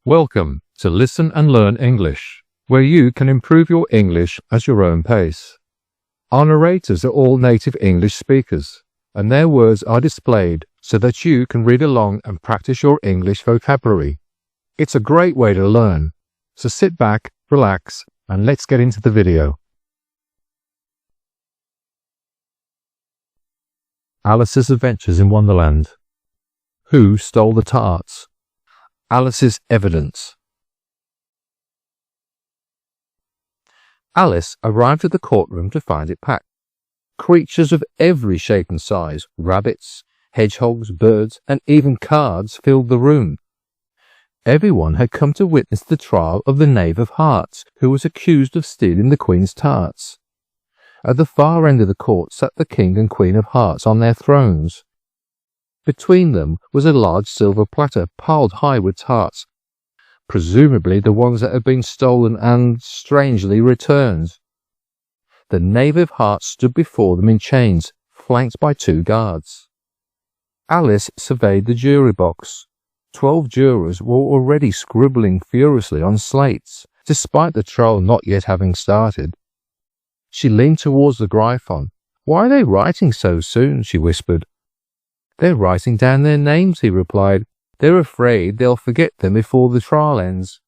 Welcome to Listen and Learn English, where you can improve your English at your own pace. Our narrators are all native English speakers, and their words are displayed so that you can read along and practice your English vocabulary. It's a great way to learn, so sit back, relax, and let's get into the video. Alice's Adventures in Wonderland. Who stole the tarts? Alice's evidence. Alice arrived at the courtroom to find it packed. Creatures of every shape and size, rabbits, hedgehogs, birds, and even cards filled the room. Everyone had come to witness the trial of the Knave of Hearts, who was accused of stealing the Queen's tarts. At the far end of the court sat the King and Queen of Hearts on their thrones. Between them was a large silver platter piled high with tarts, presumably the ones that had been stolen and, strangely, returned. The Knave of Hearts stood before them in chains, flanked by 2 guards. Alice surveyed the jury box. 12 jurors were already scribbling furiously on slates, despite the trial not yet having started. She leaned towards the Gryphon. "Why are they writing so soon?" she whispered. "They're writing down their names," he replied. "They're afraid they'll forget them before the trial ends."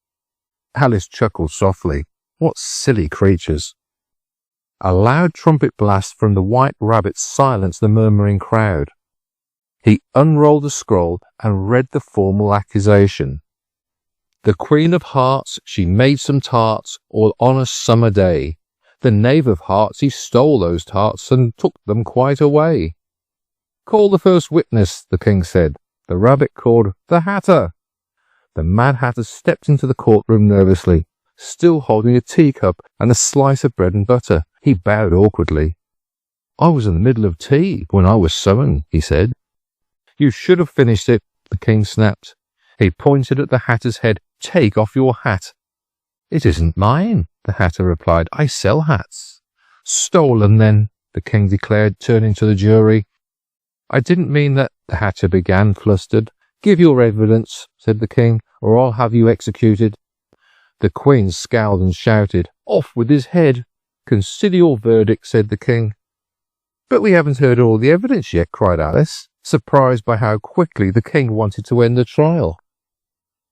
Alice chuckled softly. What silly creatures. A loud trumpet blast from the White Rabbit silenced the murmuring crowd. He unrolled the scroll and read the formal accusation. "The Queen of Hearts, she made some tarts all on a summer day. The Knave of Hearts, he stole those tarts and took them quite away." "Call the first witness," the king said. The rabbit called, "The Hatter." The Mad Hatter stepped into the courtroom nervously, still holding a teacup and a slice of bread and butter. He bowed awkwardly. "I was in the middle of tea when I was summoned," he said. "You should have finished it," the king snapped. He pointed at the Hatter's head. "Take off your hat." "It isn't mine," the Hatter replied. "I sell hats." "Stolen, then," the king declared, turning to the jury. "I didn't mean that," the Hatter began, flustered. "Give your evidence," said the king, "or I'll have you executed." The queen scowled and shouted, "Off with his head." "Consider your verdict," said the king. "But we haven't heard all the evidence yet," cried Alice, surprised by how quickly the king wanted to end the trial.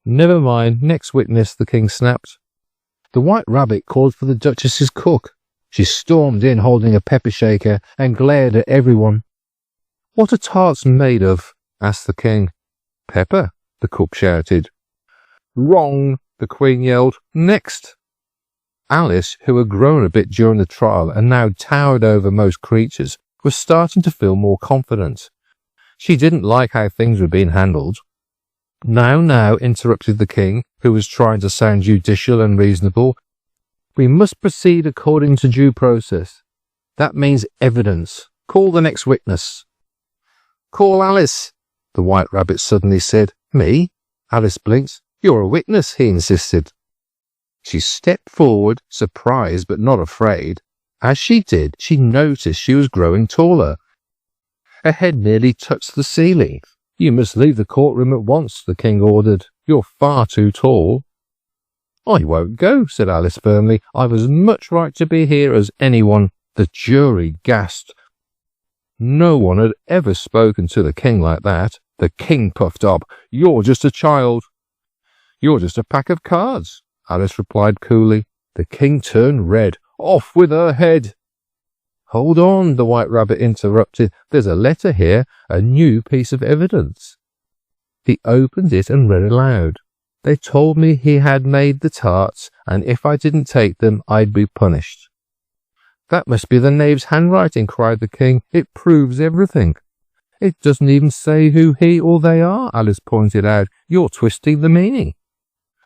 "Never mind, next witness," the king snapped. The White Rabbit called for the Duchess's cook. She stormed in holding a pepper shaker and glared at everyone. "What are tarts made of?" asked the king. "Pepper," the cook shouted. "Wrong," the queen yelled. "Next." Alice, who had grown a bit during the trial and now towered over most creatures, was starting to feel more confident. She didn't like how things were being handled. Now, interrupted the king, who was trying to sound judicial and reasonable. "We must proceed according to due process. That means evidence. Call the next witness." "Call Alice," the White Rabbit suddenly said. "Me?" Alice blinked. "You're a witness," he insisted. She stepped forward, surprised but not afraid. As she did, she noticed she was growing taller. Her head nearly touched the ceiling. "You must leave the courtroom at once," the king ordered. "You're far too tall." "I won't go," said Alice firmly. "I've as much right to be here as anyone." The jury gasped. No one had ever spoken to the king like that. The king puffed up. "You're just a child." "You're just a pack of cards," Alice replied coolly. The king turned red. "Off with her head." "Hold on," the White Rabbit interrupted. "There's a letter here, a new piece of evidence." He opened it and read aloud. "They told me he had made the tarts, and if I didn't take them, I'd be punished." "That must be the knave's handwriting," cried the king. "It proves everything." "It doesn't even say who he or they are," Alice pointed out. "You're twisting the meaning."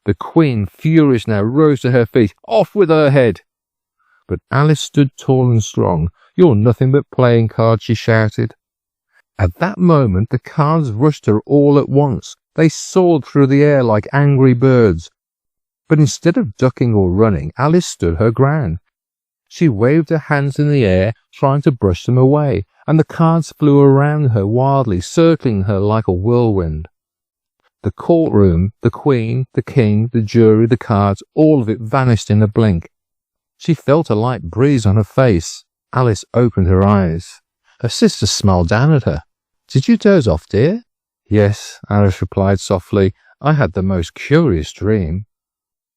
The queen, furious now, rose to her feet. "Off with her head." But Alice stood tall and strong. "You're nothing but playing cards," she shouted. At that moment the cards rushed her all at once. They soared through the air like angry birds. But instead of ducking or running, Alice stood her ground. She waved her hands in the air, trying to brush them away, and the cards flew around her wildly, circling her like a whirlwind. The courtroom, the Queen, the King, the jury, the cards, all of it vanished in a blink. She felt a light breeze on her face. Alice opened her eyes. Her sister smiled down at her. "Did you doze off, dear?" "Yes," Alice replied softly. "I had the most curious dream."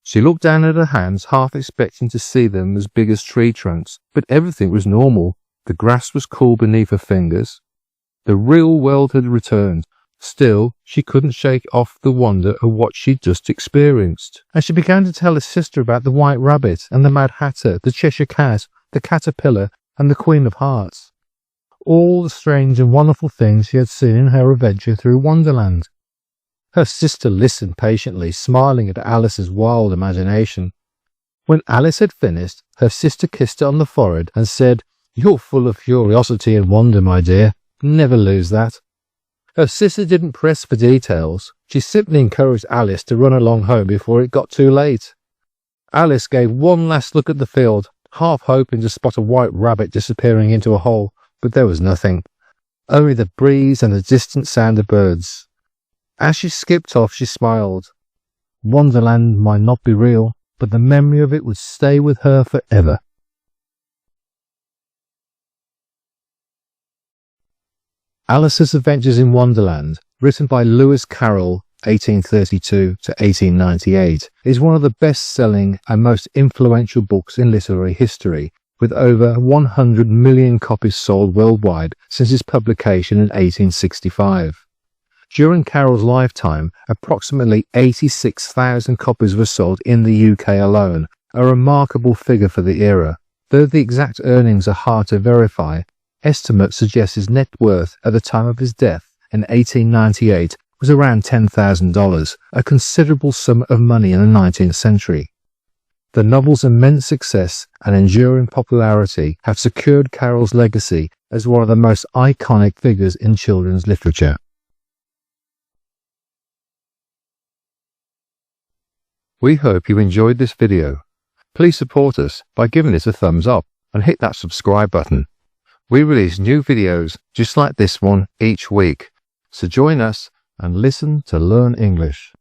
She looked down at her hands, half expecting to see them as big as tree trunks, but everything was normal. The grass was cool beneath her fingers. The real world had returned. Still, she couldn't shake off the wonder of what she'd just experienced. And she began to tell her sister about the White Rabbit and the Mad Hatter, the Cheshire Cat, the Caterpillar, and the Queen of Hearts. All the strange and wonderful things she had seen in her adventure through Wonderland. Her sister listened patiently, smiling at Alice's wild imagination. When Alice had finished, her sister kissed her on the forehead and said, "You're full of curiosity and wonder, my dear. Never lose that." Her sister didn't press for details. She simply encouraged Alice to run along home before it got too late. Alice gave one last look at the field, half hoping to spot a white rabbit disappearing into a hole, but there was nothing. Only the breeze and the distant sound of birds. As she skipped off, she smiled. Wonderland might not be real, but the memory of it would stay with her forever. Alice's Adventures in Wonderland, written by Lewis Carroll, 1832 to 1898, is one of the best-selling and most influential books in literary history, with over 100 million copies sold worldwide since its publication in 1865. During Carroll's lifetime, approximately 86,000 copies were sold in the UK alone, a remarkable figure for the era. Though the exact earnings are hard to verify, estimates suggest his net worth at the time of his death in 1898 was around $10,000, a considerable sum of money in the 19th century. The novel's immense success and enduring popularity have secured Carroll's legacy as one of the most iconic figures in children's literature. We hope you enjoyed this video. Please support us by giving it a thumbs up and hit that subscribe button. We release new videos just like this one each week, so join us and listen to learn English.